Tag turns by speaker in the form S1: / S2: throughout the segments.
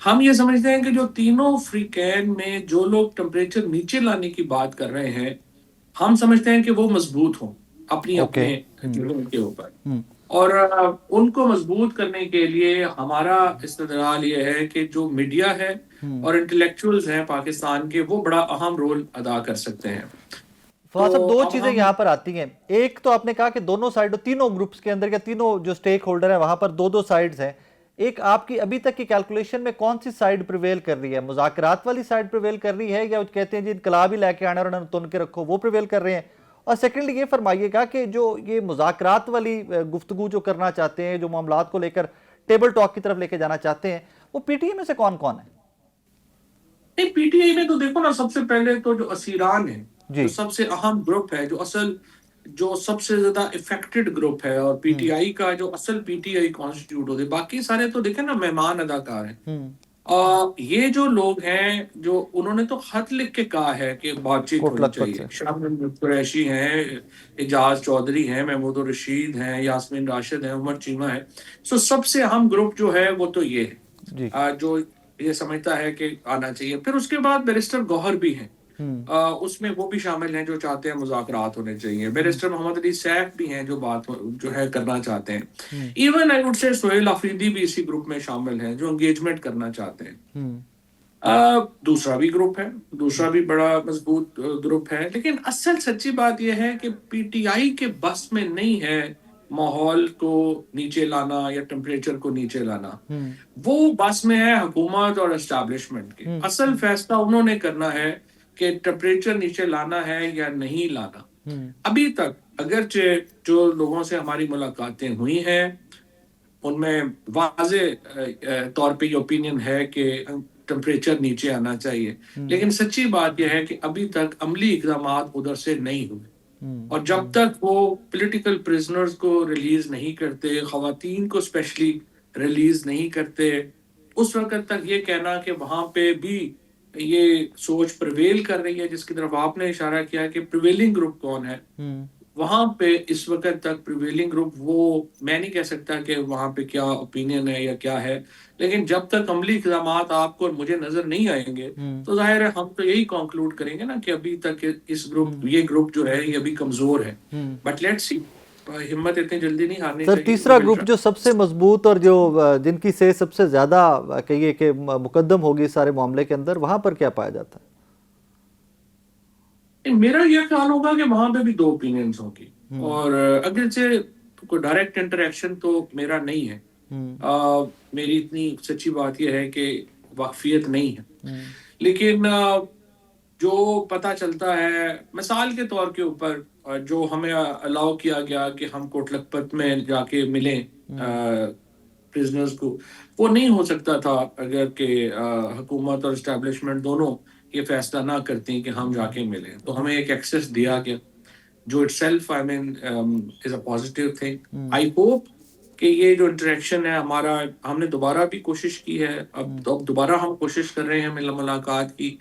S1: ہم یہ سمجھتے ہیں کہ جو تینوں فریقین میں جو لوگ ٹمپریچر نیچے لانے کی بات کر رہے ہیں، ہم سمجھتے ہیں کہ وہ مضبوط ہوں اپنی
S2: اوکے.
S1: اپنے جرم کے اوپر، اور ان کو مضبوط کرنے کے لیے ہمارا استدلال یہ ہے کہ جو میڈیا ہے اور انٹلیکچوئلز ہیں پاکستان کے، وہ بڑا اہم رول ادا کر سکتے ہیں.
S2: فواد
S1: تو
S2: صاحب، دو
S1: اب
S2: چیزیں
S1: ہم
S2: یہاں پر آتی ہیں. ایک تو آپ نے کہا کہ دونوں سائڈوں، تینوں گروپس کے اندر یا تینوں جو سٹیک ہولڈر ہیں وہاں پر دو دو سائڈز ہیں. ایک آپ کی ابھی تک کی کیلکولیشن میں کون سی سائڈ پریویل کر رہی ہے؟ مذاکرات والی سائڈ پریویل کر رہی ہے، یا کہتے ہیں جی انقلاب ہی لے کے آنا اور انہوں نے تن کے رکھو، وہ پریویل کر رہے ہیں؟ اور سیکنڈلی یہ فرمائیے گا کہ جو یہ مذاکرات والی گفتگو جو کرنا چاہتے ہیں، جو معاملات کو لے کر ٹیبل ٹاک کی طرف لے کے جانا چاہتے ہیں، وہ پی ٹی اے میں سے کون کون ہے؟
S1: نہیں، پی ٹی آئی میں تو دیکھو نا، سب سے پہلے تو جو اسیران ہے، جو
S2: جی.
S1: سب سے اہم گروپ ہے، جو سب سے زیادہ افیکٹڈ گروپ ہے، اور پی ٹی آئی کا جو اصل پی ٹی آئی کانسٹیٹیوٹ ہوتے، باقی سارے تو دیکھیں نا مہمان اداکار ہیں. یہ جو لوگ ہیں، جو انہوں نے تو خط لکھ کے کہا ہے کہ بات چیت
S2: کوٹ
S1: ہونی
S2: لکھپت
S1: چاہیے.
S2: سے.
S1: شاہ محمود قریشی ہیں، اعجاز چودھری ہیں، محمود الرشید ہیں، یاسمین راشد ہیں، عمر چیمہ ہے. سب سے اہم گروپ جو ہے وہ تو یہ
S2: جی.
S1: ہے، جو یہ سمجھتا ہے کہ آنا چاہیے. پھر اس کے بعد بیرسٹر گوہر بھی ہیں، اس میں وہ بھی شامل ہیں جو چاہتے ہیں مذاکرات ہونے چاہیے. بیرسٹر محمد علی سیف بھی ہیں جو بات جو ہے کرنا چاہتے ہیں. Even I would say Sohail Afridi بھی اسی گروپ میں شامل ہیں جو انگیجمنٹ کرنا چاہتے ہیں. دوسرا بھی گروپ ہے، دوسرا بھی بڑا مضبوط گروپ ہے. لیکن اصل سچی بات یہ ہے کہ پی ٹی آئی کے بس میں نہیں ہے ماحول کو نیچے لانا یا ٹمپریچر کو نیچے لانا. وہ بس میں ہے حکومت اور اسٹیبلشمنٹ کے. اصل فیصلہ انہوں نے کرنا ہے کہ ٹمپریچر نیچے لانا ہے یا نہیں لانا. ابھی تک اگرچہ جو لوگوں سے ہماری ملاقاتیں ہوئی ہیں ان میں واضح طور پہ یہ اوپینین ہے کہ ٹمپریچر نیچے آنا چاہیے، لیکن سچی بات یہ ہے کہ ابھی تک عملی اقدامات ادھر سے نہیں ہوئے. اور جب تک وہ پولیٹیکل پرزنرز کو ریلیز نہیں کرتے، خواتین کو اسپیشلی ریلیز نہیں کرتے، اس وقت تک یہ کہنا کہ وہاں پہ بھی یہ سوچ پریویل کر رہی ہے، جس کی طرف آپ نے اشارہ کیا کہ پریویلنگ گروپ کون ہے، وہاں پہ اس وقت تک پریویلنگ گروپ، وہ میں نہیں کہہ سکتا کہ وہاں پہ کیا اوپینین ہے یا کیا ہے. لیکن جب تک عملی اقدامات آپ کو اور مجھے نظر نہیں آئیں گے تو ظاہر ہے ہم تو یہی کنکلوڈ کریں گے نا کہ ابھی تک یہ گروپ جو ہے یہ ابھی کمزور ہے. بٹ لیٹس سی، ہمت اتنی جلدی نہیں ہارنی
S2: سر،
S1: چاہیے.
S2: تیسرا گروپ جو سب سے مضبوط اور جو جن کی سے سب سے زیادہ کہیے کہ مقدم ہوگی اس سارے معاملے کے اندر، وہاں پر کیا پایا جاتا ہے؟
S1: میرا یہ خیال ہوگا کہ وہاں پہ بھی دو اوپینینز ہوں گی، اور اگرچہ کوئی ڈائریکٹ انٹریکشن تو میرا نہیں ہے، میری اتنی سچی بات یہ ہے کہ واقفیت نہیں ہے. لیکن جو پتہ چلتا ہے، مثال کے طور کے اوپر جو ہمیں الاؤ کیا گیا کہ ہم کوٹ لکھپت میں جا کے ملیں پرزنرز کو، وہ نہیں ہو سکتا تھا اگر کہ حکومت اور اسٹیبلشمنٹ دونوں یہ فیصلہ نہ کرتی کہ ہم جا کے ملیں. تو ہمیں ایک ایکسس دیا گیا جو itself I mean is a positive thing. I hope کہ یہ جو انٹریکشن ہے ہمارا، ہم نے دوبارہ بھی کوشش کی ہے، اب دوبارہ ہم کوشش کر رہے ہیں ملاقات کی.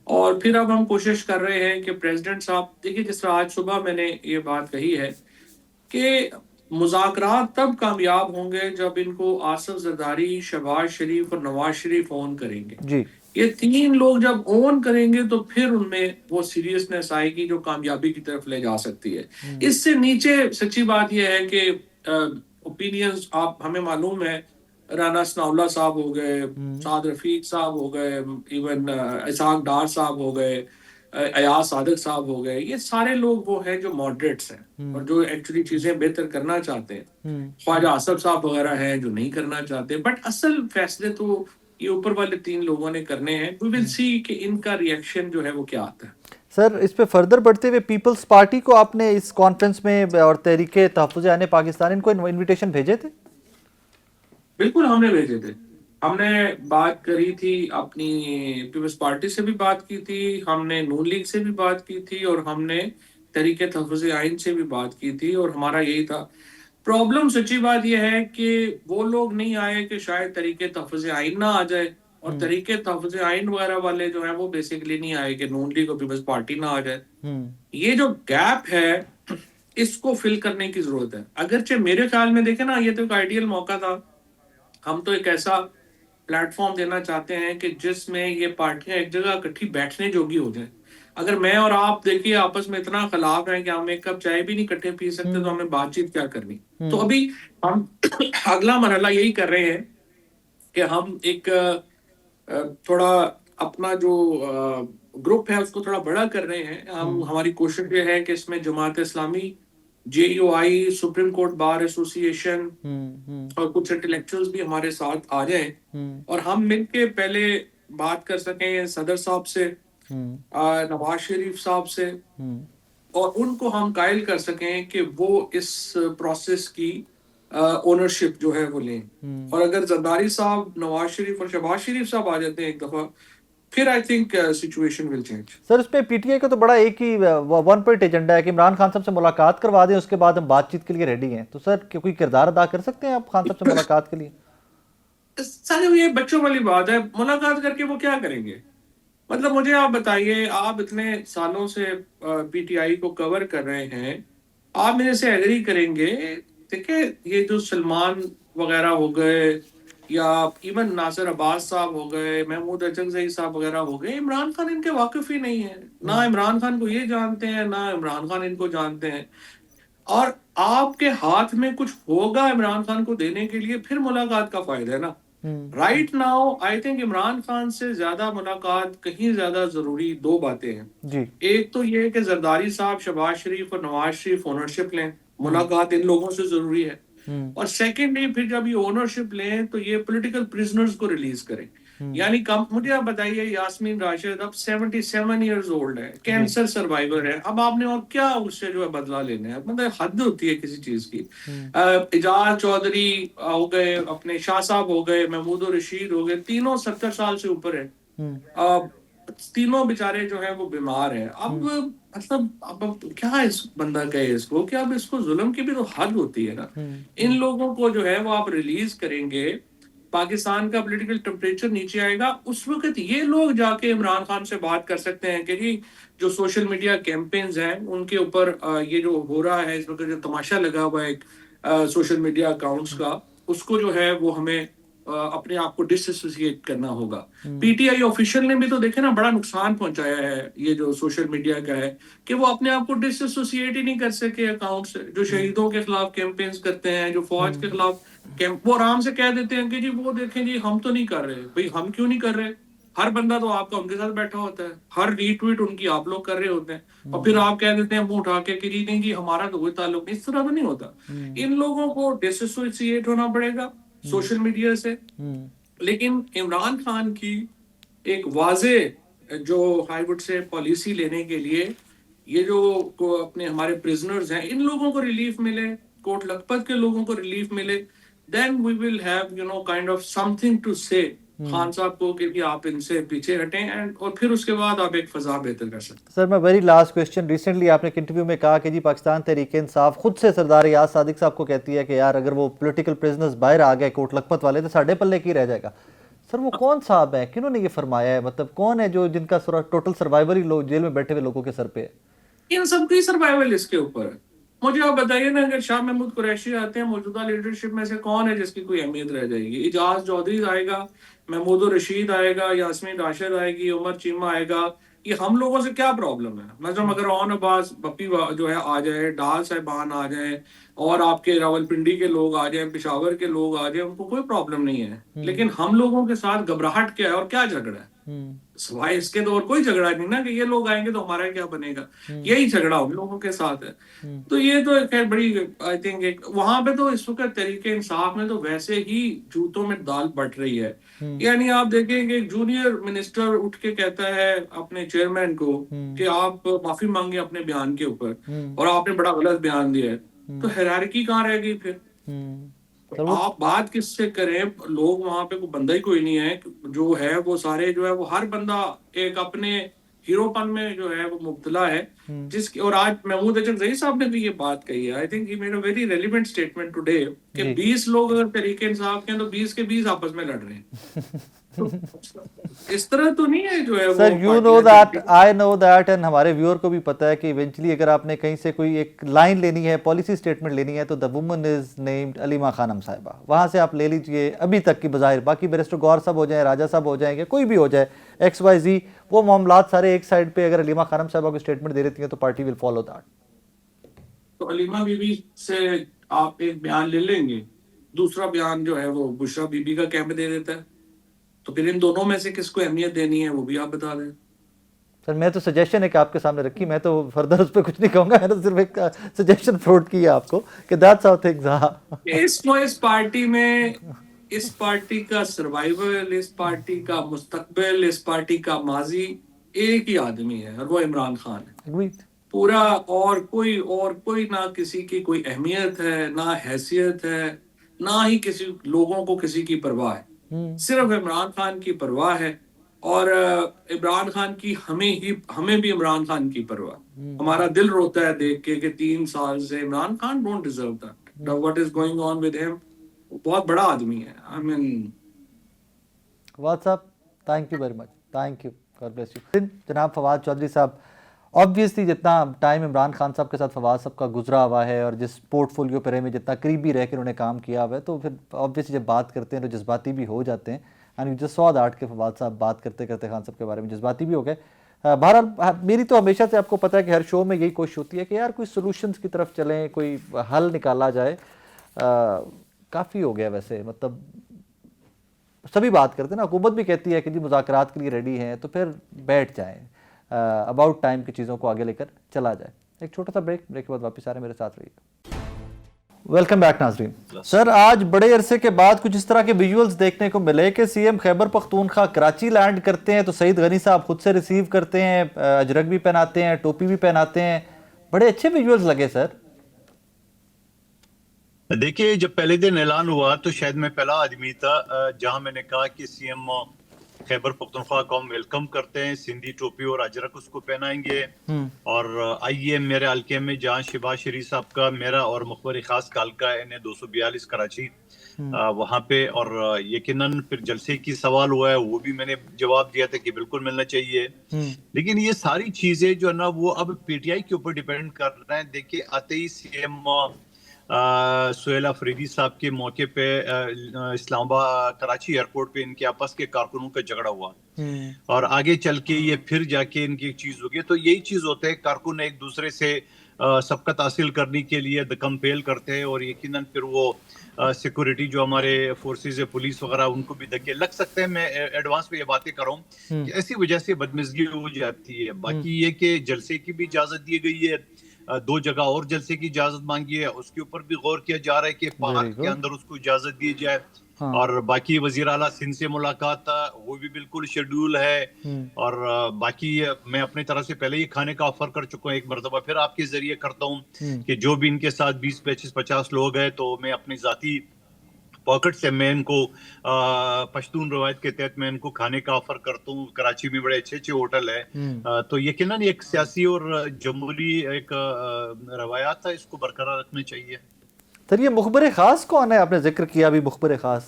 S1: اور پھر اب ہم کوشش کر رہے ہیں کہ پریزیڈنٹ صاحب، دیکھیے جس طرح آج صبح میں نے یہ بات کہی ہے کہ مذاکرات تب کامیاب ہوں گے جب ان کو آصف زرداری، شہباز شریف اور نواز شریف اون کریں گے.
S2: جی.
S1: یہ تین لوگ جب اون کریں گے تو پھر ان میں وہ سیریسنس آئے گی جو کامیابی کی طرف لے جا سکتی ہے. اس سے نیچے سچی بات یہ ہے کہ اوپینینز آپ ہمیں معلوم ہے، رانا ثناء اللہ صاحب ہو گئے، سعد رفیق صاحب ہو گئے، ایون اسحاق ڈار صاحب ہو گئے، ایاز صادق صاحب ہو گئے. یہ سارے لوگ وہ ہیں جو ماڈریٹس ہیں اور جو ایکچولی چیزیں بہتر کرنا چاہتے ہیں. خواجہ آصف صاحب وغیرہ ہیں جو نہیں کرنا چاہتے. بٹ اصل فیصلے تو یہ اوپر والے تین لوگوں نے کرنے ہیں. وی ول سی کہ ان کا ریئیکشن جو ہے وہ کیا آتا ہے.
S2: سر، اس پہ فردر بڑھتے ہوئے پیپلز پارٹی کو آپ نے اس کانفرنس میں اور تحریک تحفظ عین پاکستان ان کو انویٹیشن بھیجے تھے؟
S1: بالکل ہم نے بھیجے تھے. ہم نے بات کری تھی، اپنی پیپلز پارٹی سے بھی بات کی تھی، ہم نے نون لیگ سے بھی بات کی تھی، اور ہم نے تحریک تحفظ آئین سے بھی بات کی تھی. اور ہمارا یہی تھا. پرابلم سچی بات یہ ہے کہ وہ لوگ نہیں آئے کہ شاید تحریک تحفظ آئین نہ آ جائے، اور تحریک تحفظ آئین وغیرہ والے جو ہیں وہ بیسیکلی نہیں آئے کہ نون لیگ اور پیپلز پارٹی نہ آ جائے. یہ جو گیپ ہے اس کو فل کرنے کی ضرورت ہے. اگرچہ میرے خیال میں دیکھیں نا، یہ تو ایک آئیڈیل موقع تھا. ہم تو ایک ایسا پلیٹ فارم دینا چاہتے ہیں کہ جس میں یہ پارٹیاں ایک جگہ اکٹھی بیٹھنے جوگی ہو جائیں. اگر میں اور آپ دیکھیے آپس میں اتنا خلاف ہیں کہ ہم ایک کپ چائے بھی نہیں اکٹھے پی سکتے تو ہمیں بات چیت کیا کرنی. تو ابھی ہم اگلا مرحلہ یہی کر رہے ہیں کہ ہم ایک تھوڑا اپنا جو گروپ ہے اس کو تھوڑا بڑا کر رہے ہیں. ہماری کوشش یہ ہے کہ اس میں Jamaat Islami, JUI, supreme court bar ایسوسی ایشن اور کچھ انٹلیکچوئلز بھی ہمارے ساتھ آ جائیں اور ہم مل کے پہلے بات کر سکیں صدر صاحب سے, نواز شریف صاحب سے, اور ان کو ہم قائل کر سکیں کہ وہ اس پروسیس کی اونرشپ جو ہے وہ لیں. اور اگر زرداری صاحب, نواز شریف اور شہباز شریف صاحب آ جاتے ہیں ایک دفعہ, پھر I think situation will change.
S2: Sir اس پہ پی ٹی آئی کا تو بڑا ایک ہی ون پوائنٹ ایجنڈا ہے کہ عمران خان صاحب سے ملاقات کروا دیں, اس کے بعد ہم بات چیت کے لیے ریڈی ہیں. تو سر کوئی کردار ادا کر سکتے ہیں آپ خان صاحب سے ملاقات کے لیے؟
S1: سر یہ بچوں والی بات ہے, ملاقات کر کے وہ کیا کریں گے؟ مطلب مجھے آپ بتائیے, آپ اتنے سالوں سے پی ٹی آئی کو کور کر رہے ہیں, آپ میرے سے ایگری کریں گے دیکھیں یہ جو سلمان وغیرہ ہو گئے یا ایون ناصر عباس صاحب ہو گئے, محمود اچکزئی صاحب وغیرہ ہو گئے, عمران خان ان کے واقف ہی نہیں ہے. نہ عمران خان کو یہ جانتے ہیں نہ عمران خان ان کو جانتے ہیں. اور آپ کے ہاتھ میں کچھ ہوگا عمران خان کو دینے کے لیے, پھر ملاقات کا فائدہ ہے نا. Right now I think Imran Khan سے زیادہ ملاقات کہیں زیادہ ضروری دو باتیں ہیں.
S2: جی,
S1: ایک تو یہ کہ زرداری صاحب, شہباز شریف اور نواز شریف اونرشپ لیں, ملاقات ان لوگوں سے ضروری ہے. اور سیکنڈلی پھر جب یہ اونرشپ لیں تو یہ پولیٹیکل پرزنرز کو ریلیز کریں. یعنی مجھے آپ بتائیے, یاسمین راشد اب 77 ایئرز اولڈ ہے, کینسر سروائیور ہے, اب آپ نے اور کیا اس سے جو ہے بدلہ لینا ہے؟ مطلب حد ہوتی ہے کسی چیز کی. اعجاز چودھری ہو گئے, اپنے شاہ صاحب ہو گئے, محمود الرشید ہو گئے, تینوں 70 سال سے اوپر ہیں. تینوں بیچارے جو ہیں وہ بیمار ہیں. اب مطلب اب کیا اس بندہ کہے اس کو کہ اب اس کو ظلم کی بھی تو حد ہوتی ہے نا. ان لوگوں کو جو ہے وہ آپ ریلیز کریں گے, پاکستان کا پولیٹیکل ٹمپریچر نیچے آئے گا. اس وقت یہ لوگ جا کے عمران خان سے بات کر سکتے ہیں کہ جی جو سوشل میڈیا کیمپینز ہیں ان کے اوپر یہ جو ہو رہا ہے اس وقت جو تماشا لگا ہوا ہے ایک سوشل میڈیا اکاؤنٹس کا, اس کو جو ہے وہ ہمیں اپنے آپ کو ڈس ایسوسیٹ کرنا ہوگا. پی ٹی آئی آفیشیل نے بھی تو دیکھے نا بڑا نقصان پہنچایا ہے یہ جو سوشل میڈیا کا ہے, کہ وہ اپنے آپ کو ڈس ایسوسیٹ ہی نہیں کر سکے اکاؤنٹ سے. جو شہیدوں کے خلاف کیمپینز کرتے ہیں, جو فوج کے خلاف وہ آرام سے کہہ دیتے ہیں کہ جی وہ دیکھیں جی ہم تو نہیں کر رہے. بھئی ہم کیوں نہیں کر رہے؟ ہر بندہ تو آپ کا ان کے ساتھ بیٹھا ہوتا ہے, ہر ری ٹویٹ ان کی آپ لوگ کر رہے ہوتے ہیں, اور پھر آپ کہہ دیتے ہیں منہ اٹھا کے کہ جی نہیں جی ہمارا تو کوئی تعلق نہیں. اس طرح تو نہیں ہوتا. ان لوگوں کو ڈس ایسوسیٹ ہونا پڑے گا سوشل میڈیا سے. لیکن عمران خان کی ایک واضح جو ہائی وڈ سے پالیسی لینے کے لیے یہ جو اپنے ہمارے پرزنرز ہیں ان لوگوں کو ریلیف ملے, کوٹ لکھپت کے لوگوں کو ریلیف ملے, then we will have kind of something to say Khan صاحب کو کہ آپ ان سے پیچھے ہٹیں, اور پھر اس کے بعد آپ ایک فضا بہتر کر سکتے ہیں.
S2: سر میں ویری لاسٹ کویسچن, ریسنٹلی آپ نے ایک انٹرویو میں کہا کہ جی پاکستان تحریک انصاف خود سے سردار ریاض صادق صاحب کو کہتی ہے کہ یار اگر وہ پولیٹیکل پرزنرز باہر آ گئے کوٹ لکھپت والے تو ساڑھے پلے کی رہ جائے گا. سر وہ کون صاحب ہیں, کنہوں نے یہ فرمایا ہے, مطلب کون ہے جو جن کا ٹوٹل سروائیور ہی لوگ جیل میں بیٹھے ہوئے لوگوں کے سر پہ ہے؟
S1: ان سب کی سروائیول اس کے اوپر ہے. مجھے آپ بتائیے نا, اگر شاہ محمود قریشی آتے ہیں موجودہ لیڈرشپ میں سے کون ہے جس کی کوئی اہمیت رہ جائے گی؟ اعجاز چودھری آئے گا, محمود الرشید آئے گا, یاسمین راشد آئے گی, عمر چیمہ آئے گا. یہ ہم لوگوں سے کیا پرابلم ہے؟ مثلا اگر اون عباس بپی جو ہے آ جائے, ڈال صاحبان آ جائیں, اور آپ کے راولپنڈی کے لوگ آ جائیں, پشاور کے لوگ آ جائیں, ان کو کوئی پرابلم نہیں ہے. لیکن ہم لوگوں کے ساتھ گھبراہٹ کیا ہے اور کیا جھگڑا ہے؟ سوائے اس کے تو اور کوئی جھگڑا نہیں نا کہ یہ لوگ آئیں گے تو ہمارا کیا بنے گا. یہی جھگڑا ہم لوگوں کے ساتھ ہے. تو یہ تو خیر بڑی آئی تھنک وہاں پہ تو اس وقت تحریک انصاف میں تو ویسے ہی جوتوں میں دال بٹ رہی ہے. یعنی آپ دیکھیں کہ جونیئر منسٹر اٹھ کے کہتا ہے اپنے چیئرمین کو کہ آپ معافی مانگیں اپنے بیان کے اوپر, اور آپ نے بڑا غلط بیان دیا ہے. تو ہیرارکی کہاں رہ گئی پھر؟ آپ بات کس سے کریں؟ لوگ وہاں پہ کوئی بندہ ہی کوئی نہیں ہے جو ہے, وہ سارے جو ہے وہ ہر بندہ ایک اپنے ہیرو پن میں جو ہے وہ مبتلا ہے. جس کی اور آج محمود اچکزئی صاحب نے بھی یہ بات کہی ہے, I think he made a very relevant statement today کہ 20 لوگ اگر تحریک انصاف کے ہیں تو 20 کے 20 آپس میں لڑ رہے ہیں. تو اس طرح تو نہیں ہے جو ہے
S2: سر
S1: وہ
S2: یو نو
S1: پارٹیاں
S2: دیٹ
S1: چلتی.
S2: آئی نو دیٹ اینڈ ہمارے ویور کو بھی پتہ ہے کہ ایونچولی اگر آپ نے کہیں سے کوئی ایک لائن لینی ہے, پالیسی اسٹیٹمنٹ لینی ہے, تو the woman is named Alima خانم صاحبہ, وہاں سے آپ لے لیجئے ابھی تک کی بظاہر. باقی بیرسٹر گور صاحب ہو جائیں, راجہ صاحب ہو جائیں گے, کوئی بھی ہو جائے, ایکس وائی زی, وہ معاملات سارے ایک سائڈ پہ اگر علیمہ خانم صاحبہ کو اسٹیٹمنٹ دے دیتی ہیں تو پارٹی ول فالو دیٹ.
S1: تو علیمہ بی بی سے آپ ایک بیان لے لیں گے, دوسرا بیان جو ہے وہ بشرا بی بی کا کیمپ دے دیتا ہے, تو پھر ان دونوں میں سے کس کو اہمیت دینی ہے وہ بھی آپ بتا دیں.
S2: سر میں تو سجیشن ہے کہ آپ کے سامنے رکھی, میں تو فردر اس پہ کچھ نہیں کہوں گا, میں تو صرف ایک سجیشن فروٹ کی ہے آپ کو کہ دیٹس ہاؤ تھنگز آر.
S1: اس پارٹی میں, اس پارٹی کا سروائیول, اس پارٹی کا مستقبل, اس پارٹی کا ماضی ایک ہی آدمی ہے, اور وہ عمران خان ہے. پورا اور کوئی نہ کسی کی کوئی اہمیت ہے, نہ حیثیت ہے, نہ ہی کسی لوگوں کو کسی کی پرواہ ہے, صرف عمران خان کی پرواہ ہے. اور عمران خان کی ہمیں بھی عمران خان کی پرواہ. ہمارا دل روتا ہے دیکھ کے کہ 3 سال سے Imran Khan don't deserve that, what is going on with ہم. بہت بڑا آدمی ہے. آئی مین
S2: فواد صاحب thank you very much, thank you, God bless you. جناب فواد چودھری صاحب, آبویسلی جتنا ٹائم عمران خان صاحب کے ساتھ فواد صاحب کا گزرا ہوا ہے اور جس پورٹ فولیو پہ رہے میں جتنا قریبی رہ کے انہوں نے کام کیا ہوا ہے, تو پھر آبویسلی جب بات کرتے ہیں تو جذباتی بھی ہو جاتے ہیں. And you just so that کہ فواد صاحب بات کرتے کرتے خان صاحب کے بارے میں جذباتی بھی ہو گئے. بہرحال میری تو ہمیشہ سے آپ کو پتہ ہے کہ ہر شو میں یہی کوشش ہوتی ہے کہ یار کوئی سولوشنز کی طرف چلیں, کوئی حل نکالا جائے. کافی ہو گیا ویسے, مطلب سبھی بات کرتے ہیں نا, حکومت بھی کہتی ہے کہ جی مذاکرات کے لیے ریڈی ہیں, تو پھر بیٹھ جائیں, اباؤٹ ٹائم کی چیزوں کو آگے لے کر چلا جائے. ایک چھوٹا سا بریک کے بعد واپس آ رہے ہیں, میرے ساتھ رہیے. ویلکم بیک ناظرین. سر آج بڑے عرصے کے بعد کچھ اس طرح کے ویژولز دیکھنے کو ملے کہ C M Khyber Pakhtunkhwa Karachi land کرتے ہیں تو سعید غنی صاحب خود سے ریسیو کرتے ہیں, اجرک بھی پہناتے ہیں, ٹوپی بھی پہناتے ہیں. بڑے اچھے ویژولز لگے سر.
S3: دیکھیے جب پہلے دن اعلان ہوا تو شاید میں پہلا آدمی تھا جہاں میں نے کہا کہ سی ایم خیبر پختونخوا کو ہم ویلکم کرتے ہیں, سندھی ٹوپی اور اجرک اس کو پہنائیں گے. اور آئیے میرے حلقے میں جہاں شہباز شریف صاحب کا, میرا اور مخبر خاص کا حلقہ ہے N242 کراچی, وہاں پہ. اور یقیناً پھر جلسے کی سوال ہوا ہے, وہ بھی میں نے جواب دیا تھا کہ بالکل ملنا چاہیے. لیکن یہ ساری چیزیں جو ہے نا وہ اب پی ٹی آئی کے اوپر ڈیپینڈ کر رہے ہیں. دیکھیے آتے ہی سی ایم سہیل افریدی صاحب کے موقع پہ اسلام آباد کراچی ایئرپورٹ پہ ان کے آپس کے کارکنوں کا جھگڑا ہوا, اور آگے چل کے یہ پھر جا کے ان کی ایک چیز ہوگی. تو یہی چیز ہوتا ہے, کارکن ایک دوسرے سے سبقت حاصل کرنے کے لیے کمپیل کرتے ہیں, اور یقیناً پھر وہ سیکورٹی جو ہمارے فورسز پولیس وغیرہ ان کو بھی دھکے لگ سکتے ہیں. میں ایڈوانس میں یہ باتیں کر رہا ہوں کہ ایسی وجہ سے بدمزگی ہو جاتی ہے. باقی یہ کہ جلسے کی بھی اجازت دی گئی ہے, 2 جگہ اور جلسے کی اجازت مانگی ہے, اس کے اوپر بھی غور کیا جا رہا ہے کہ پارک کے اندر اس کو اجازت دی جائے. اور باقی وزیر اعلیٰ سندھ سے ملاقات وہ بھی بالکل شیڈول ہے. اور باقی میں اپنی طرف سے پہلے ہی کھانے کا آفر کر چکا ہوں, ایک مرتبہ پھر آپ کے ذریعے کرتا ہوں کہ جو بھی ان کے ساتھ 20 25 50 لوگ ہیں تو میں اپنی ذاتی پاکٹ سے میں ان کو پشتون روایت کے تحت میں ان کو کھانے کا آفر کرتا ہوں. کراچی میں بڑے اچھے ہوٹل ہے, تو یقیناً ایک سیاسی اور جمہوری ایک روایات ہے, اس کو برقرار رکھنا چاہیے.
S2: سر یہ مخبر خاص کون ہے, آپ نے ذکر کیا ابھی مخبر خاص؟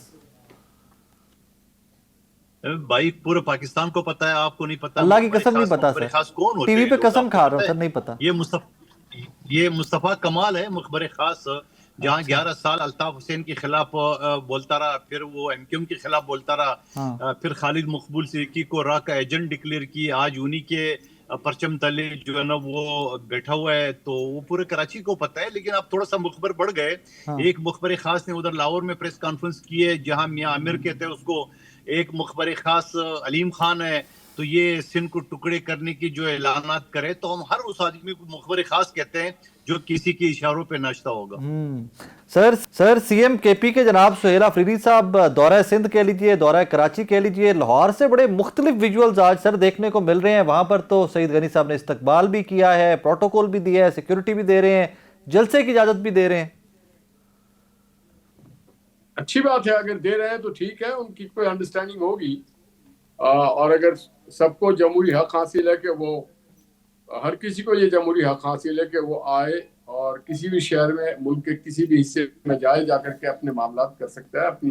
S3: بھائی پورے پاکستان کو پتا ہے, آپ کو نہیں پتا
S2: اللہ کی
S3: مخبر
S2: قسم نہیں
S3: خاص.
S2: پتا
S3: مخبر
S2: سر,
S3: خاص کون
S2: ٹی
S3: ہوتے
S2: وی
S3: ہیں
S2: پہ
S3: لوگ
S2: قسم
S3: آپ کو
S2: کھا رہا
S3: پتا
S2: ہوں
S3: ہے؟
S2: سر, نہیں پتا.
S3: یہ مصطفیٰ کمال ہے مخبر خاص, جہاں 11 سال الطاف حسین کے خلاف بولتا رہا, پھر وہ ایم کیو ایم کے خلاف بولتا رہا, پھر خالد مقبول سیکی کو را کا ایجنٹ ڈکلیئر کی, آج انہی کے پرچم تلے جو ہے نا وہ بیٹھا ہوا ہے. تو وہ پورے کراچی کو پتا ہے. لیکن آپ تھوڑا سا مخبر بڑھ گئے. ایک مخبر خاص نے ادھر لاہور میں پریس کانفرنس کی ہے, جہاں میاں عامر کہتے ہیں اس کو, ایک مخبر خاص علیم خان ہے. تو یہ سندھ کو ٹکڑے کرنے کی جو اعلانات کرے, تو ہم ہر اس آدمی کو مخبر خاص کہتے ہیں جو کسی کے اشاروں پہ ناچتا ہوگا.
S2: سر سی ایم کے پی کے جناب سہیل افریدی صاحب دورہ سندھ کہہ لیجئے, دورہ کراچی کہہ لیجئے, لاہور سے بڑے مختلف ویژولز آج سر دیکھنے کو مل رہے ہیں. وہاں پر تو سعید غنی صاحب نے استقبال بھی کیا ہے, پروٹوکول بھی دیا ہے, سیکیورٹی بھی دے رہے ہیں, جلسے کی اجازت بھی دے رہے ہیں.
S4: اچھی بات ہے, اگر دے رہے ہیں تو ٹھیک ہے, ان کی کوئی انڈرسٹینڈنگ ہوگی. اور اگر سب کو جمہوری حق حاصل ہے کہ وہ, ہر کسی کو یہ جمہوری حق حاصل ہے کہ وہ آئے اور کسی بھی شہر میں ملک کے کسی بھی حصے میں جائے, جا کر کے اپنے معاملات کر سکتا ہے, اپنی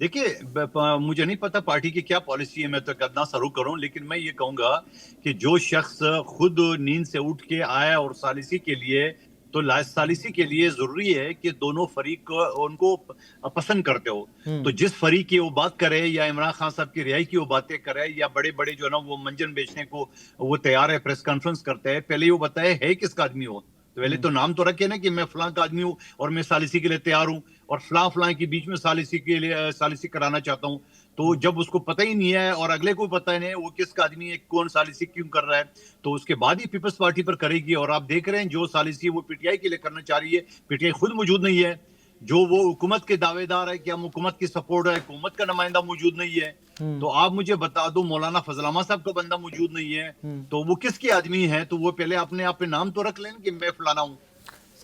S3: دیکھیے مجھے نہیں پتا پارٹی کی کیا پالیسی ہے، میں تو کتنا سرو کروں، لیکن میں یہ کہوں گا کہ جو شخص خود نیند سے اٹھ کے آیا اور ثالثی کے لیے، تو ثالثی کے لیے ضروری ہے کہ دونوں فریق ان کو پسند کرتے ہو. تو جس فریق کی وہ بات کرے، یا عمران خان صاحب کی رہائی کی وہ باتیں کرے، یا بڑے بڑے جو ہے نا وہ منجن بیچنے کو وہ تیار ہے، پریس کانفرنس کرتے ہیں، پہلے وہ بتائے ہے کس کا آدمی ہو. تو پہلے تو نام تو رکھے نا کہ میں فلاں کا آدمی ہوں اور میں ثالثی کے لیے تیار ہوں، اور فلاں فلاں کے بیچ میں ثالثی کے لیے ثالثی کرانا چاہتا ہوں. تو جب اس کو پتہ ہی نہیں ہے اور اگلے کو پتہ ہی نہیں ہے وہ کس کا آدمی ہے، کون ثالثی کیوں کر رہا ہے، تو اس کے بعد ہی پیپلز پارٹی پر کرے گی. اور آپ دیکھ رہے ہیں جو ثالثی وہ پی ٹی آئی کے لیے کرنا چاہ رہی ہے، پی ٹی آئی خود موجود نہیں ہے. جو وہ حکومت کے دعوے دار ہے کہ ہم حکومت کی سپورٹ ہے، حکومت کا نمائندہ موجود نہیں ہے. تو آپ مجھے بتا دو، مولانا فضل احمد صاحب کا بندہ موجود نہیں ہے، تو وہ کس کے آدمی ہے؟ تو وہ پہلے اپنے آپ پہ نام تو رکھ لیں کہ میں فلانا ہوں.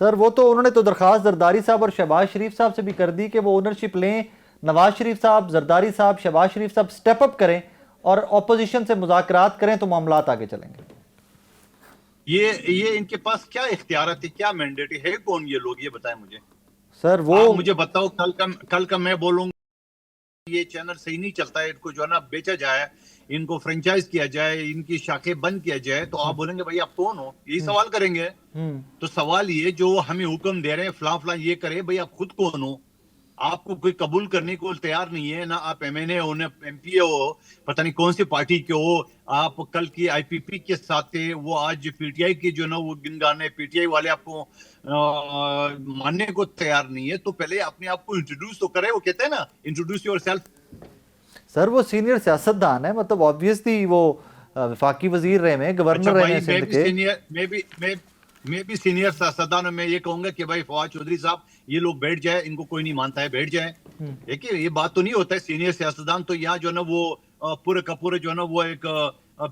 S2: سر وہ تو انہوں نے تو درخواست زرداری صاحب اور شہباز شریف صاحب سے بھی کر دی کہ وہ اونرشپ لیں. نواز شریف صاحب، زرداری صاحب، شہباز شریف صاحب سٹیپ اپ کریں اور اپوزیشن سے مذاکرات کریں تو معاملات آگے چلیں گے.
S3: یہ ان کے پاس کیا اختیارات ہے، کیا مینڈیٹ ہے کون یہ لوگ؟ یہ بتائیں مجھے.
S2: سر وہ
S3: آپ مجھے بتاؤ، کل کا میں بولوں گا یہ چینل صحیح نہیں چلتا ہے، ان کو جو ہے نا بیچا جائے، ان کو فرنچائز کیا جائے، ان کی شاخیں بند کیا جائے، تو آپ بولیں گے بھائی آپ کون ہو؟ یہی سوال کریں گے. تو سوال یہ جو ہمیں حکم دے رہے ہیں فلاں فلاں یہ کرے، بھائی آپ خود کون ہو؟ آپ کو کوئی قبول کرنے کو تیار نہیں ہے، نہ آپ ایم این اے ہو، نہ ایم پی اے ہو، پتہ نہیں کون سی پارٹی کے ہو. آپ کل کی آئی پی پی کے ساتھ تھے، وہ آج پی ٹی آئی کی جو نا وہ گنگانے، پی ٹی آئی والے آپ کو ماننے کو تیار نہیں ہے. تو پہلے اپنے آپ کو انٹروڈیوس تو کرے. وہ کہتے ہیں نا انٹروڈیوس یور سیلف.
S2: سر وہ سینئر سیاستدان ہے، مطلب آبویسلی وہ وفاقی وزیر رہے ہیں، گورنر رہے ہیں سندھ کے.
S3: میں بھی سینئر سیاستدان میں یہ کہوں گا کہ بھائی فواد چودھری صاحب یہ لوگ بیٹھ جائے، ان کو کوئی نہیں مانتا ہے، بیٹھ جائے. دیکھیے یہ بات تو نہیں ہوتا ہے سینئر سیاستدان تو یہاں جو ہے نا وہ پورے کا پورے جو ہے نا وہ ایک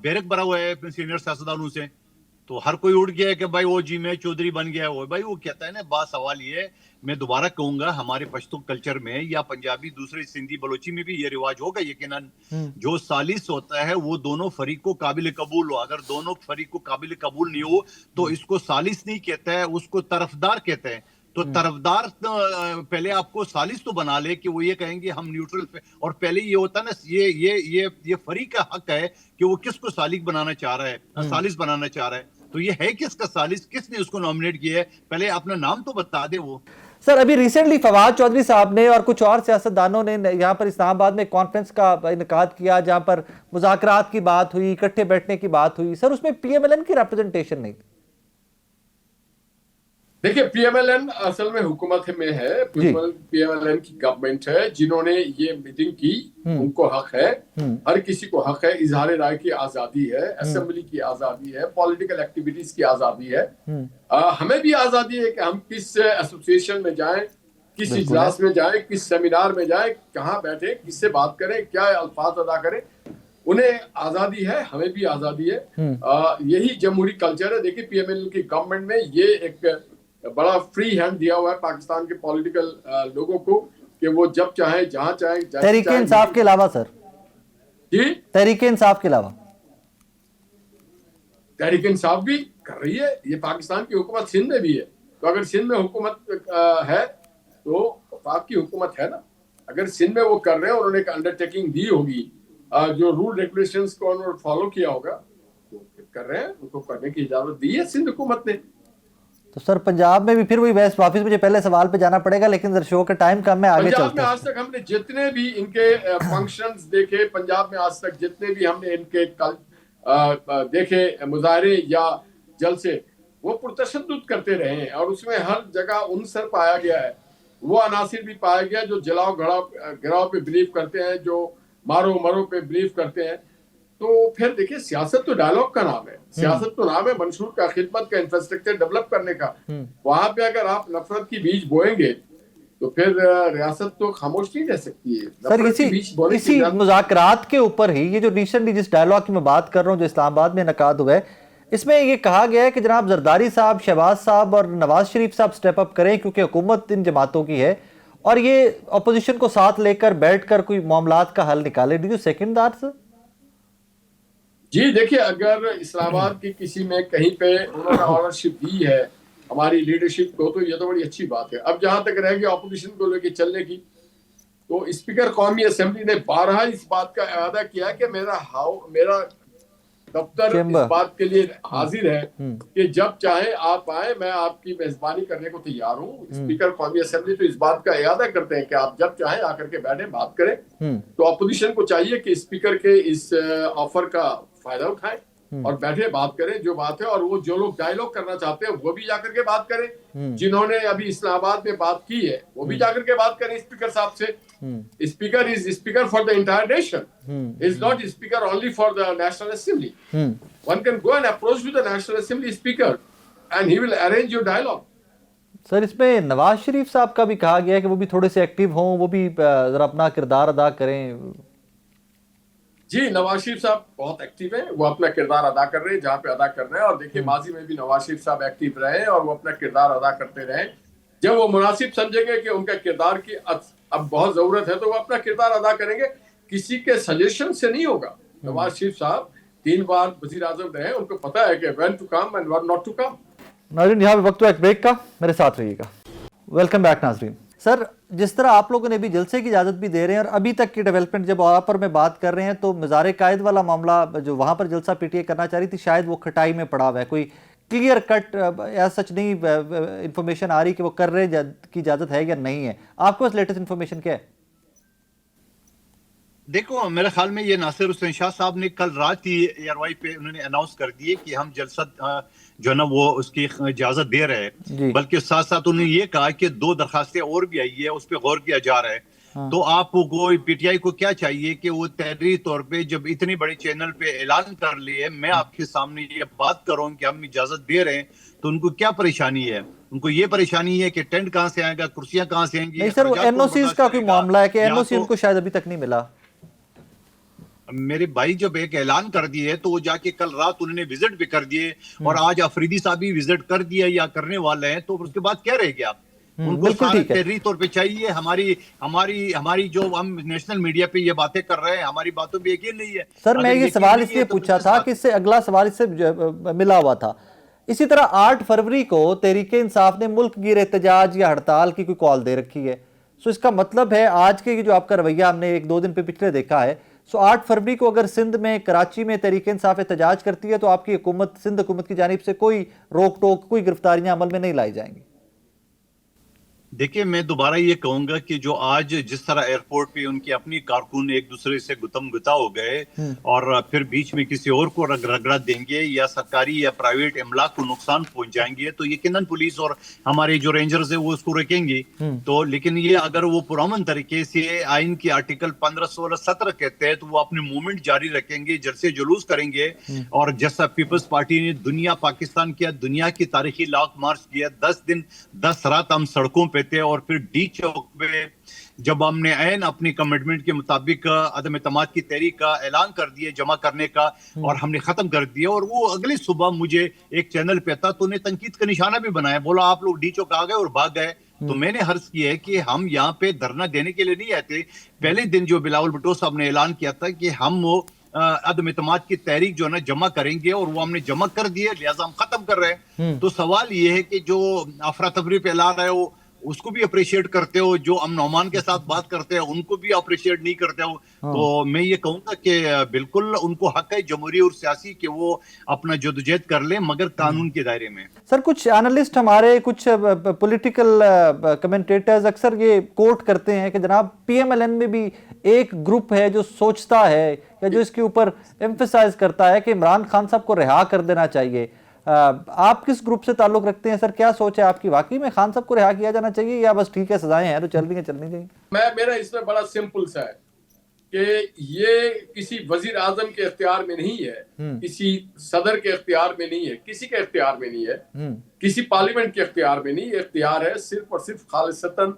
S3: بیرک بھرا ہوا ہے سینئر سیاستدانوں سے. تو ہر کوئی اٹھ گیا ہے کہ بھائی وہ جی میں چودھری بن گیا ہے. بھائی وہ کہتا ہے نا، بات سوال یہ ہے، میں دوبارہ کہوں گا ہمارے پشتو کلچر میں یا پنجابی دوسرے سندھی بلوچی میں بھی یہ رواج ہوگا یقیناً. جو ثالث ہوتا ہے وہ دونوں فریق کو قابل قبول ہو. اگر دونوں فریق کو قابل قبول نہیں ہو تو اس کو ثالث نہیں کہتا ہے، اس کو طرفدار کہتے ہیں. تو طرفدار پہلے آپ کو ثالث تو بنا لے کہ وہ یہ کہیں گے ہم نیوٹرل پہ. اور پہلے یہ ہوتا نا، یہ فریق کا حق ہے کہ وہ کس کو ثالث بنانا چاہ رہا ہے، ثالث بنانا چاہ رہا ہے. تو یہ ہے کس کا ثالث، کس نے اس کو نامنیٹ کیا ہے؟ پہلے اپنا نام تو بتا دے. وہ
S2: سر ابھی ریسنٹلی فواد چودھری صاحب نے اور کچھ اور سیاستدانوں نے یہاں پر اسلام آباد میں کانفرنس کا انعقاد کیا جہاں پر مذاکرات کی بات ہوئی، اکٹھے بیٹھنے کی بات ہوئی. سر اس میں پی ایم ایل این کی ریپرزنٹیشن نہیں تھی.
S4: دیکھیں پی ایم ایل این اصل میں حکومت میں ہے، پی ایم ایل این کی گورنمنٹ ہے. جنہوں نے یہ میٹنگ کی ان کو حق ہے، ہر کسی کو حق ہے. اظہار رائے کی آزادی ہے، اسمبلی کی آزادی ہے، پولیٹیکل ایکٹیویٹیز کی آزادی ہے. ہمیں بھی آزادی ہے کہ ہم کس ایسوسیشن میں جائیں، کس اجلاس میں جائیں، کس سیمینار میں جائیں، کہاں بیٹھیں، کس سے بات کریں، کیا الفاظ ادا کریں. انہیں آزادی ہے، ہمیں بھی آزادی ہے. یہی جمہوری کلچر ہے. دیکھیں پی ایم ایل این کی گورنمنٹ میں یہ ایک بڑا فری ہینڈ دیا ہوا ہے پاکستان کے پولیٹیکل لوگوں کو کہ وہ جب چاہیں جہاں چاہیں.
S2: تحریک انصاف کے علاوہ سر،
S4: جی
S2: تحریک انصاف کے علاوہ
S4: تحریک انصاف بھی کر رہی ہے. یہ پاکستان کی حکومت سندھ میں بھی ہے. تو اگر سندھ میں حکومت ہے تو وفاق کی حکومت ہے نا. اگر سندھ میں وہ کر رہے ہیں، انہوں نے ایک انڈر ٹیکنگ دی ہوگی، جو رول ریگولیشنز کو انہوں نے فالو کیا ہوگا، وہ کر رہے ہیں، ان کو کرنے کی اجازت دی ہے سندھ حکومت نے.
S2: تو سر پنجاب میں بھی پھر وہی بحث واپس مجھے پہلے سوال پہ جانا پڑے گا، لیکن ذرا شو کا ٹائم کم ہے، آگے چلتے ہیں.
S4: پنجاب میں آج تک ہم نے جتنے بھی ان کے فنکشنز دیکھے، پنجاب میں آج تک جتنے بھی ہم نے ان کے دیکھے مظاہرے یا جلسے، وہ پرتشدد کرتے رہے ہیں. اور اس میں ہر جگہ عنصر پایا گیا ہے، وہ عناصر بھی پایا گیا جو جلاؤ گراؤ پہ بلیو کرتے ہیں، جو مارو مرو پہ بلیو کرتے ہیں. تو پھر دیکھیں سیاست تو ڈائلاگ کا نام ہے، سیاست تو نام ہے منشور کا، خدمت کا، انفراسٹرکچر ڈیولپ کرنے کا. وہاں پہ اگر آپ نفرت کی بیج بوئیں گے تو پھر ریاست تو خاموش نہیں رہ سکتی ہے.
S2: سر اسی مذاکرات کے اوپر ہی یہ جو ریسنٹلی جس ڈائلاگ کی میں بات کر رہا ہوں جو اسلام آباد میں انعقاد ہوا ہے، اس میں یہ کہا گیا ہے کہ جناب زرداری صاحب، شہباز صاحب اور نواز شریف صاحب سٹیپ اپ کریں کیونکہ حکومت ان جماعتوں کی ہے، اور یہ اپوزیشن کو ساتھ لے کر بیٹھ کر کوئی معاملات کا حل نکالے. Do you second that sir?
S4: جی دیکھیے، اگر اسلام آباد کی کسی میں کہیں پہ انہوں نے آنرشپ دی ہے ہماری لیڈرشپ کو، تو یہ تو بڑی اچھی بات ہے. اب جہاں تک رہ گیا اپوزیشن کو لے کے چلنے کی، تو اسپیکر قومی اسمبلی نے بارہا اس بات کا اعادہ کیا کہ میرا دفتر اس بات کے لیے حاضر ہے کہ جب چاہے آپ آئیں، میں آپ کی میزبانی کرنے کو تیار ہوں. اسپیکر قومی اسمبلی تو اس بات کا اعادہ کرتے ہیں کہ آپ جب چاہیں آ کر کے بیٹھیں، بات کریں. تو اپوزیشن کو چاہیے کہ اسپیکر کے اس آفر کا فائدہ اٹھائیں اور بیٹھے بات کریں جو بات ہے. اور وہ جو لوگ ڈائیلاگ کرنا چاہتے ہیں وہ بھی جا کر کے بات کریں. جنہوں نے ابھی اسلام آباد میں بات کی ہے وہ بھی جا کر کے بات کریں اسپیکر صاحب سے. Speaker is speaker for the entire nation, is not speaker only for the national assembly. One can go and approach to the National Assembly Speaker and he will arrange your dialogue.
S2: سر اس میں نواز شریف صاحب کا بھی کہا گیا ہے کہ وہ بھی تھوڑے سے ایکٹیو ہوں, وہ بھی ذرا اپنا کردار ادا کریں.
S4: جی, نواز شریف صاحب بہت ایکٹیو ہیں, وہ اپنا کردار ادا کر رہے ہیں جہاں پہ ادا کر رہے ہیں. اور دیکھیے ماضی میں بھی نواز شریف صاحب ایکٹیو رہے اور وہ اپنا کردار ادا کرتے رہے. جب وہ مناسب سمجھیں گے کہ ان کا کردار کی اب بہت ضرورت ہے تو وہ اپنا کردار ادا کریں گے, کسی کے سجیشن سے نہیں ہوگا. نواز شریف صاحب 3 بار وزیر اعظم رہے, ان کو پتا ہے کہ when to come and when not to come.
S2: ناظرین یہاں پہ وقت ایک بریک کا, میرے ساتھ رہیے گا. ویلکم بیک ناظرین. سر جس طرح آپ لوگوں نے بھی جلسے کی اجازت بھی دے رہے ہیں اور ابھی تک کی ڈیولپمنٹ جب وہاں پر میں بات کر رہے ہیں تو مزار قائد والا معاملہ جو وہاں پر جلسہ پی ٹی اے کرنا چاہ رہی تھی شاید وہ کھٹائی میں پڑا ہوا ہے, کوئی کلیئر کٹ ایسا سچ نہیں انفارمیشن آ رہی کہ وہ کر رہے کی اجازت ہے یا نہیں ہے. آپ کو اس لیٹسٹ انفارمیشن کیا ہے؟
S3: دیکھو میرے خیال میں یہ ناصر حسین شاہ صاحب نے کل رات ہی ایئر وائی پہ انہوں نے اناؤنس کر دیے کہ ہم جلسہ جو ہے نا وہ اس کی اجازت دے رہے ہیں, بلکہ ساتھ ساتھ انہوں نے یہ کہا کہ 2 درخواستیں اور بھی آئی ہے, اس پہ غور کیا جا رہا ہے. تو آپ کو پی ٹی آئی کو کیا چاہیے کہ وہ تحریری طور پہ جب اتنی بڑے چینل پہ اعلان کر لیے, میں آپ کے سامنے یہ بات کروں کہ ہم اجازت دے رہے ہیں, تو ان کو کیا پریشانی ہے؟ ان کو یہ پریشانی ہے کہ ٹینٹ کہاں سے آئے گا, کرسیاں کہاں سے آئیں گی.
S2: نہیں سر, وہ این او سیز کا کوئی معاملہ ہے کہ این او سی ان کو شاید ابھی تک نہیں ملا.
S3: میرے بھائی جب ایک اعلان کر دیے تو وہ جا کے کل رات انہوں نے وزٹ بھی کر دیے, اور آج افریدی صاحب بھی وزٹ کر دیا یا کرنے والے ہیں, تو اس کے بعد کیا رہ گیا؟ ان کو تحریری طور پہ چاہیے. ہماری جو ہم نیشنل میڈیا پہ یہ باتیں کر رہے ہیں, ہماری باتوں پہ یقین نہیں ہے.
S2: سر میں یہ سوال اس لیے پوچھا تھا کہ اس سے اگلا سوال اس سے ملا ہوا تھا. اسی طرح 8 فروری کو تحریک انصاف نے ملک گیر احتجاج یا ہڑتال کی کوئی کال دے رکھی ہے. سو اس کا مطلب ہے آج کے جو آپ کا رویہ ہم نے 1-2 دن پہ پچھلے دیکھا ہے, سو 8 فروری کو اگر سندھ میں کراچی میں تحریک انصاف احتجاج کرتی ہے تو آپ کی حکومت سندھ حکومت کی جانب سے کوئی روک ٹوک, کوئی گرفتاریاں عمل میں نہیں لائی جائیں گی.
S3: دیکھیے میں دوبارہ یہ کہوں گا کہ جو آج جس طرح ایئرپورٹ پہ ان کی اپنی کارکن ایک دوسرے سے گتم گتا ہو گئے اور پھر بیچ میں کسی اور کو رگڑا دیں گے یا سرکاری یا پرائیویٹ املاک کو نقصان پہنچائیں گے, تو یقیناً پولیس اور ہمارے جو رینجرز ہیں وہ اس کو روکیں گی. تو لیکن یہ اگر وہ پرامن طریقے سے آئین کی آرٹیکل 15, 16, 17 کے تحت وہ اپنی موومنٹ جاری رکھیں گے, جلسے جلوس کریں گے, اور جیسا پیپلز پارٹی نے پاکستان کیا, دنیا کی تاریخی لانگ مارچ کیا, 10 دن 10 رات ہم سڑکوں پہ تھے, اور پھر ڈی چوک پہ جب ہم نے عین اپنی کمٹمنٹ کے مطابق عدم اعتماد کی تحریک کا اعلان کر دیا جمع کرنے کا, اور ہم نے ختم کر دیا, اور وہ اگلی صبح مجھے ایک چینل پہ تھا تو انہیں تنقید کا نشانہ بھی بنایا, بولا آپ لوگ ڈی چوک آ گئے اور بھاگ گئے. تو میں نے عرض کیا ہے کہ ہم یہاں پہ دھرنا دینے کے لیے نہیں آتے. پہلے دن جو بلاول بھٹو صاحب نے اعلان کیا تھا کہ ہم وہ عدم اعتماد کی تحریک جو ہے نا جمع کریں گے, اور وہ ہم نے جمع کر دیے, لہٰذا ہم ختم کر رہے ہیں. تو سوال یہ ہے کہ جو افراتفری پہ اعلان ہے وہ اس کو بھی اپریشیٹ کرتے ہو, جو امن امان کے ساتھ بات کرتے ہیں ان کو بھی اپریشیٹ نہیں کرتے ہو. تو میں یہ کہوں گا کہ بالکل ان کو حق ہے جمہوری اور سیاسی کہ وہ اپنا جدوجہد کر لیں, مگر قانون کے دائرے میں.
S2: سر کچھ اینالسٹ ہمارے, کچھ پولیٹیکل کمنٹیٹرز اکثر یہ کوٹ کرتے ہیں کہ جناب پی ایم ایل این میں بھی ایک گروپ ہے جو سوچتا ہے یا جو اس کے اوپر ایمفیسائز کرتا ہے کہ عمران خان صاحب کو رہا کر دینا چاہیے. آپ کس گروپ سے تعلق رکھتے ہیں سر؟ کیا سوچ ہے آپ کی, واقعی میں خان صاحب کو رہا کیا جانا چاہیے یا بس ٹھیک ہے سزائیں ہیں تو چلنی چاہیے؟
S4: میرا اس میں بڑا سمپل سا ہے کہ یہ کسی وزیر اعظم کے اختیار میں نہیں ہے, کسی صدر کے اختیار میں نہیں ہے, کسی کے اختیار میں نہیں ہے, کسی پارلیمنٹ کے اختیار میں نہیں. یہ اختیار ہے صرف اور صرف خالصتاً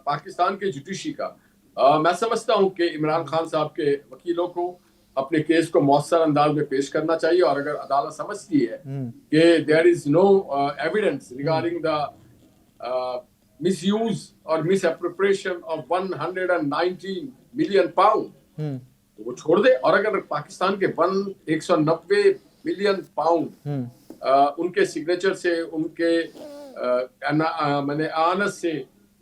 S4: پاکستان کے جوڈیشری کا. میں سمجھتا ہوں کہ عمران خان صاحب کے وکیلوں کو اپنے کیس کو مؤثر انداز میں پیش کرنا چاہیے, اور اگر عدالت سمجھتی ہے کہ there is no evidence regarding the misuse or misappropriation of 119 million pound تو وہ چھوڑ دے. اور اگر پاکستان کے 190 ملین پاؤنڈ ان کے سگنیچر سے, ان کے آنس سے